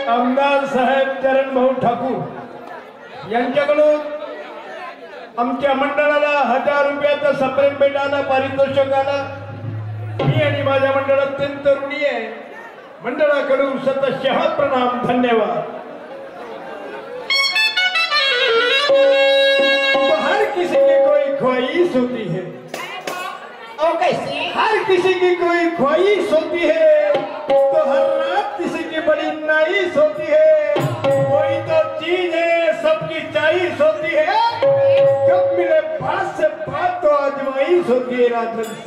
आमदार साहेब चरण भाऊ ठाकूर यांच्याकडून आमच्या मंडळाला 1000 रुपयाचा सप्रेम भेटायला पारितोषिक आला। मी आणि माझ्या मंडळ अत्यंत ऋणी आहे। मंडळाकडून शतशः प्रणाम, धन्यवाद। हर किसी की कोई ख्वाहिश होती है, और कैसी? हर किसी की कोई ख्वाहिश होती है, तो हर रात किसी की बड़ी नाइश होती है। कोई तो चीज है सबकी चॉइस होती है, जब मिले बात से बात तो आजमाइश होती है। राजवंश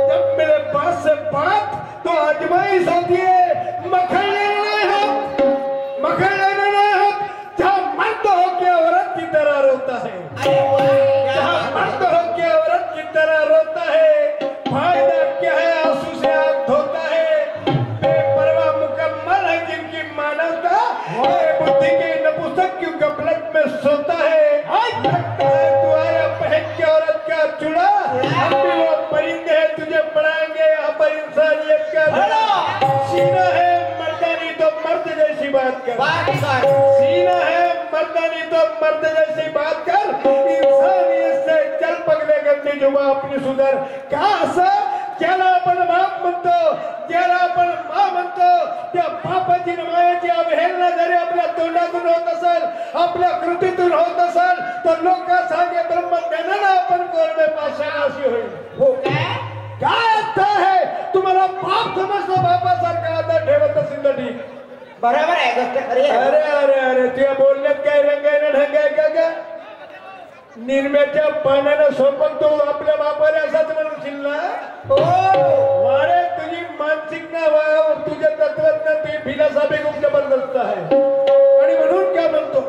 जब मिले बात से बात तो आजमाइश होती है। मखन लेना हो, मखन लेना हो, जहाँ मर्द हो के औरत की तरह रोता है, जहाँ मर्द हो के औरत की तरह रोता है। फायदा क्या है आंसू से आग धोता है, बेपरवाह मुकम्मल है जिनकी मानवता, बुद्धि के नपुंसक गफलत में सोता है। लगता है तू आया पहन के औरत का चूड़ा, हम भी वो परिंदे हैं तुझे पढ़ाएंगे यहाँ पर इंसानियत का धड़ा। सीना है मर्दानी तो मर्द जैसी बात कर, सीना है मर्दानी तो मर्द जैसी बात कर। इंसानियत से चल पगले गंदी जुबा अपनी सुधर। का असं ज्याला आपण बाप म्हणतो, ज्याला आपण मा म्हणतो, त्या बापाची मायाची अवहेलना जरी आपल्या तोंडातून होत असेल, आपल्या कृतीतून होत असेल, तर लोक सांगे ब्रह्मज्ञानाला आपण कोरडे पाषाणाशी होईल। हो काय अर्थ आहे? तुम्हाला बाप समजतो, बापासारखा आदर ठेवत असेल तर ठीक, बरोबर आहे, गोष्ट खरी आहे। अरे अरे अरे तुझ्या बोलण्यात काय रंग आहे ना ढंग आहे का ग? निर्म्याच्या पाण्यानं सोपक तो आपल्या बापाला असाच म्हणशील ना? हो अरे तुझी मानसिकता तुझ्या तत्वज्ञान तुझी फिलॉसॉफी खूप जबरदस्त आहे आणि म्हणून काय म्हणतो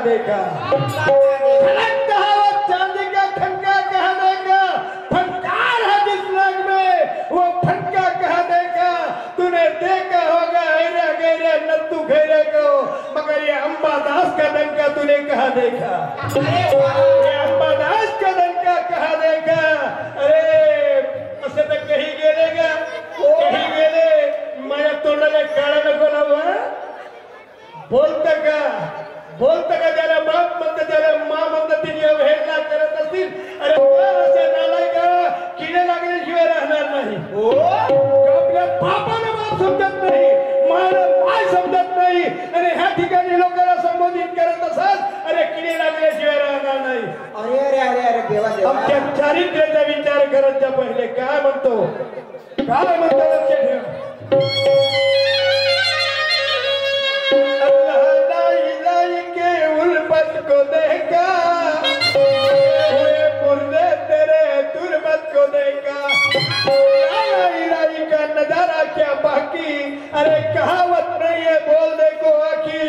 देखा लगता है वो चांदी का खनका कहा देगा, फनकार है जिस रंग में वो फनका कहा देगा। तूने देखा होगा ऐरा गैरा नत्थु घेरे को, मगर ये अंबादास का डंका तूने कहा देखा, ये अंबादास का डंका कहा देखा। अरे असे तर कहीं गेलेगा, कहीं गेले माझ्या तोंडात तोंडाला काळा नको लावा. बोलत का ज्याला बाप म्हणतं त्याला मा म्हणतं तिने अवहेलना करत असतील. अरे असे नालायक किडे लागल्याशिवाय राहणार नाही. आपल्या बापाला बाप समजत नाही, माला माय समजत नाही आणि ह्या ठिकाणी लोकांना संबोधित करत असाल. अरे किडे लागल्याशिवाय राहणार नाही. अरे अरे अरे अरे देवा देवा. आमच्या चारित्र्याचा विचार करत जा. पहिले काय म्हणतो लक्ष ठेव. को देखा मुर्दे तेरे तुरबत को देखा का नजारा क्या बाकी. अरे कहावत नहीं है बोल देखो आखी.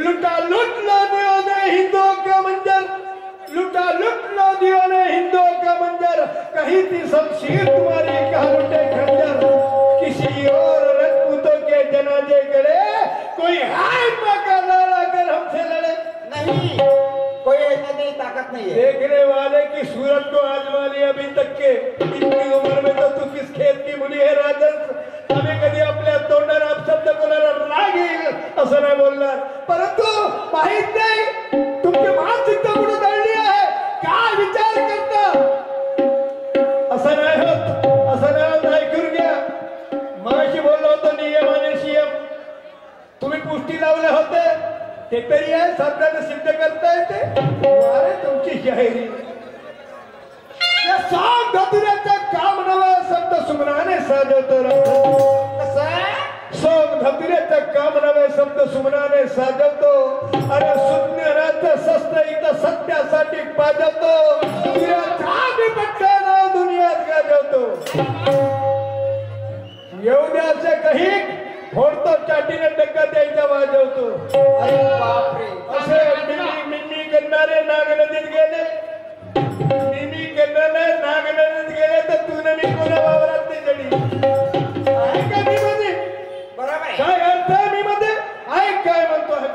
लुटा लुट लो दियो ने हिंदुओं का मंजर. लुटा लुट लो दियो ने हिंदुओं का मंजर. कहीं थी शमशीर तुम्हारी कहाँ लुटे खंजर. किसी और रजपूतों के जनाजे गड़े कोई हाय माँ का नारा कर हमसे लड़े. नहीं कोई ऐसा नहीं, ताकत नहीं है. देखने वाले की सूरत को आजमा लिया अभी तक के. इतनी उम्र में तो तू किस खेत की मुली है राजन. आम्ही कधी आपल्या तोंडाला अपशब्द कोणाला राग येईल असं नाही बोलणार. परंतु माहित नाही तुमची मानसिकता कुठे दळली आहे. काय विचार करता. असं नाही होत, असं नाही होत. ऐकून घ्या. मगाशी बोललो होतो नियम आणि शियम. तुम्ही पुष्टी लावले होते ते तरी आहे शब्दाने सिद्ध करता येते. अरे तुमची शाहिरी या सांग धतुऱ्याचं काम नवा शब्द सुमनाने साजवतो. सोंग धतुऱ्याचं काम नवे शब्द सुमनाने साजवतो. अरे सुज्ञानाचं शस्त्र इथं सत्यासाठी पाजवतो. तुझ्या धामी पट्टा नाव दुनियात गाजवतो. येऊ द्या असे काही फोडतो चाटीने डक्का द्यायचा वाजवतो. अरे बापरे. असे मिमी करणारे नाग नदीत गेले. मिमी करणारे नाग नदीत गेले तर तू मी कोणा वावरात नाही जडी. आहे का मी मध्ये. बरोबर आहे. काय अर्थ आहे मी मध्ये. ऐक काय म्हणतो आहे.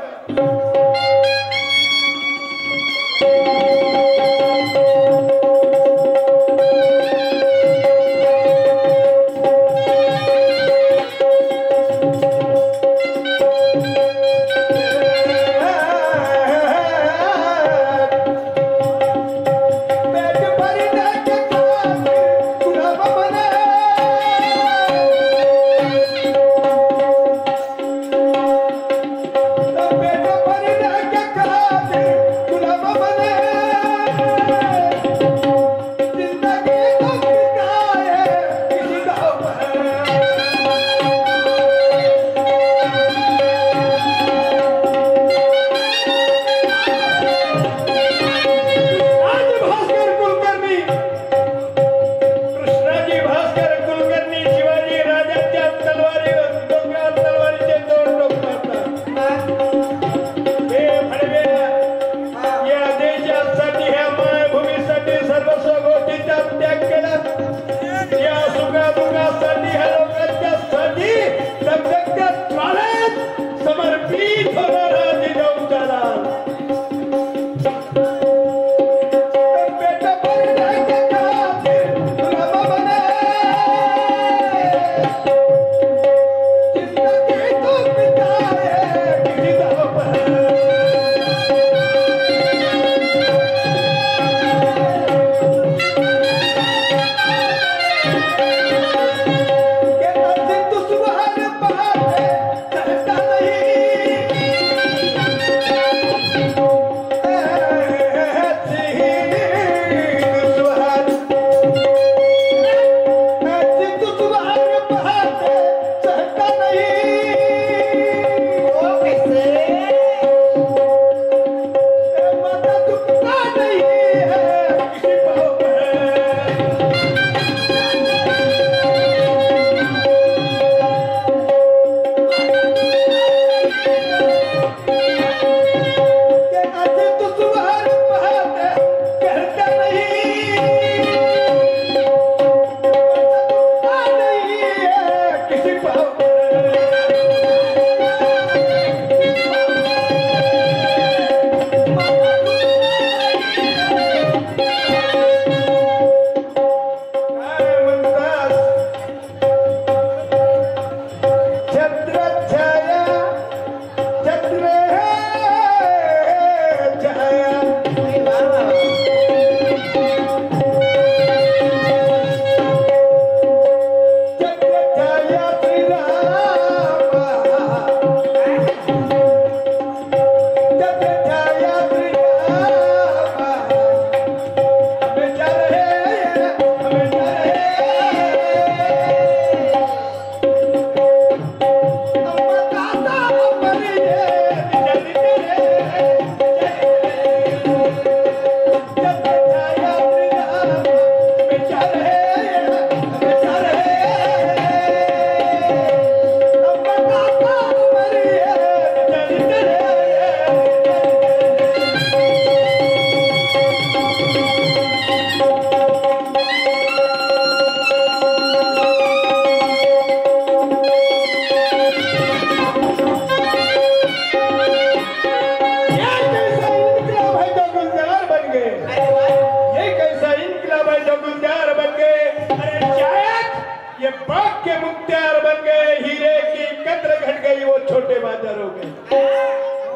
पाक के मुख्तियार बन गए, हीरे की कद्र घट गई वो छोटे बाजारों में,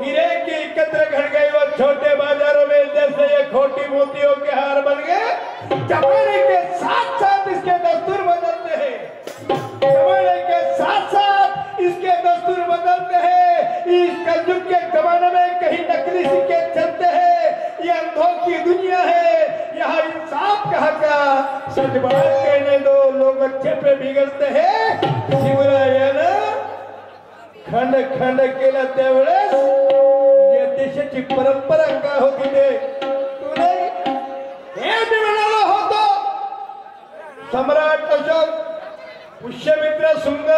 हीरे की कद्र घट गई वो छोटे बाजारों में, जैसे ये खोटी मोतियों के हार बन गए। जमाने के साथ साथ इसके दस्तूर बदलते हैं, जमाने के साथ साथ इसके दस्तूर बदलते हैं। इस कलयुग के जमाने में कहीं नकली सिक्के चलते हैं, ये अंधों की दुनिया है, यहाँ इंसाफ कहाँ का। सच बात कहने दो, लोग अच्छे पे बिगड़ते हैं। शिवरायानं खंड खंड केला त्यावेळेस या देशाची परंपरा काय होती ते तू नाही हे मी म्हणालो होतो। सम्राट अशोक, पुष्यमित्र शुंग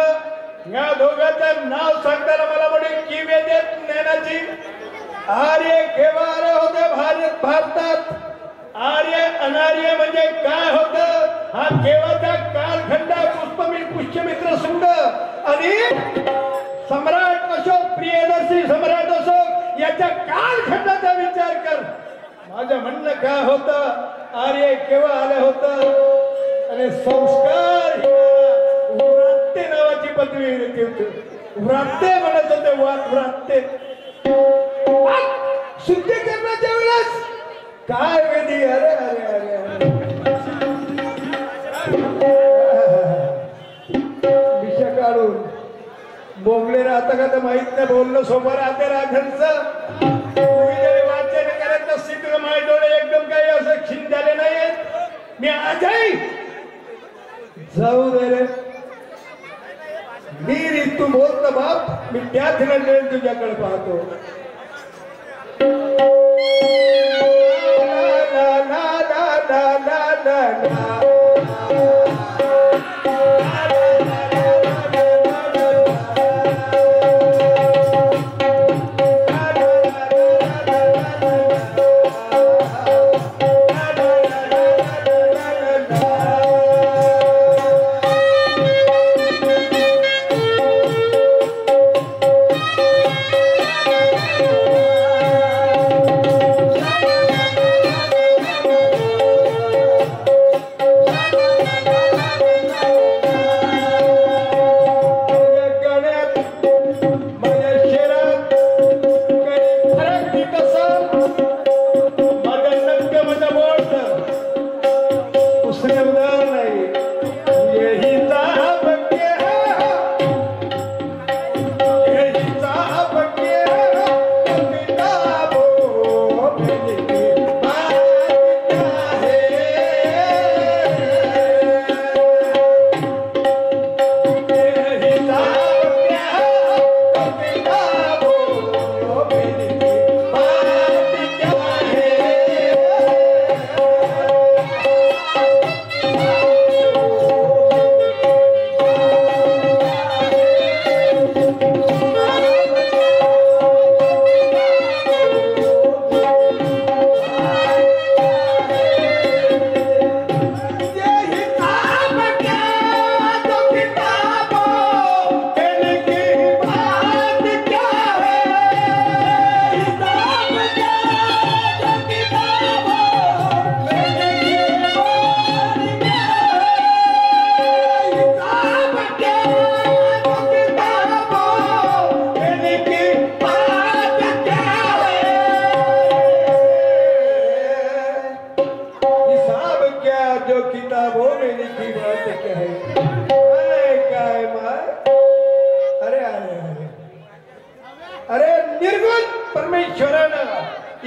या दोघांचं नाव सांगताना मला म्हणे किवे देत ज्ञानाची। आर्य केव्हा आले होते भारतात, आर्य अनार्य म्हणजे काय होतं हा केव्हाचा कालखंड। पुष्यमित्र शुंग आणि सम्राट अशोक, प्रियदर्शी सम्राट अशोक याच्या कालखंडाचा विचार कर। माझं म्हणणं काय होतं, आर्य केव्हा आलं होतं आणि संस्कार व्रात्य नावाची पदवी देते होते। व्रात्य म्हणत होते, व्रात्य शुद्धीकरणाच्या वेळेस काय विधी। अरे अरे अरे विषय काढून बोंबले राहता का तर माहित नाही, बोलणं सोबत राहते राघनचं। वाचन करत नसती तुला माझे डोळे एकदम काही असं क्षीण झाले नाहीयेत। मी आजही जाऊ दे रे, मी तू बोलतो बाप, मी त्या ठिकाणी तुझ्याकडे पाहतो। ला ला ला ला ला ला ला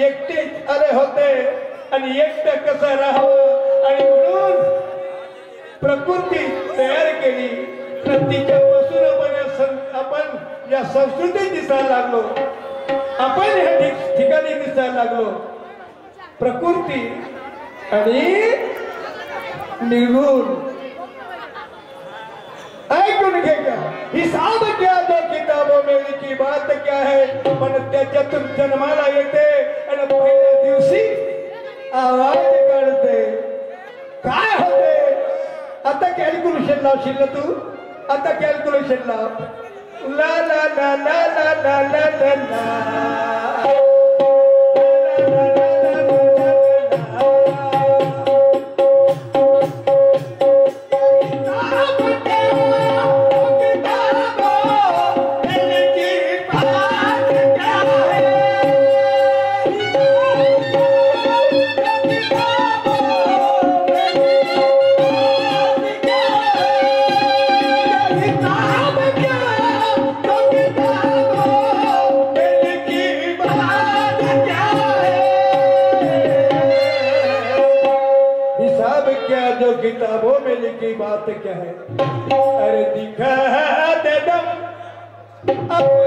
एकटेच आले होते आणि एकटे कसं राहावं आणि म्हणून प्रकृती तयार केली। प्रत्येकापासून आपण या संस्कृतीत दिसायला लागलो, आपण या ठिकाणी दिसायला लागलो। प्रकृती आणि निर्गुण ऐकून घे का, हिसाब क्या दो किताबों में लिखी बात क्या है। पण त्याच्यातून जन्माला येते आणि पहिल्या दिवशी आवाज काढते। काय होते आता कॅल्क्युलेशन लावशील ना तू, आता कॅल्क्युलेशन लाव। ला ला ला ला ला ला ला ला ला की बात क्या है? अरे दिखा दे दम अपना।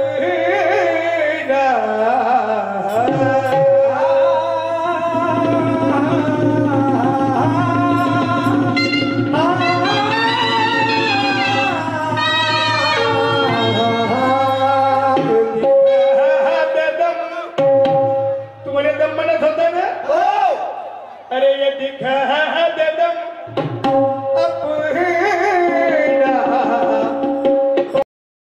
तुम्हारे दम म्हणत होता ना? अरे ये दिखा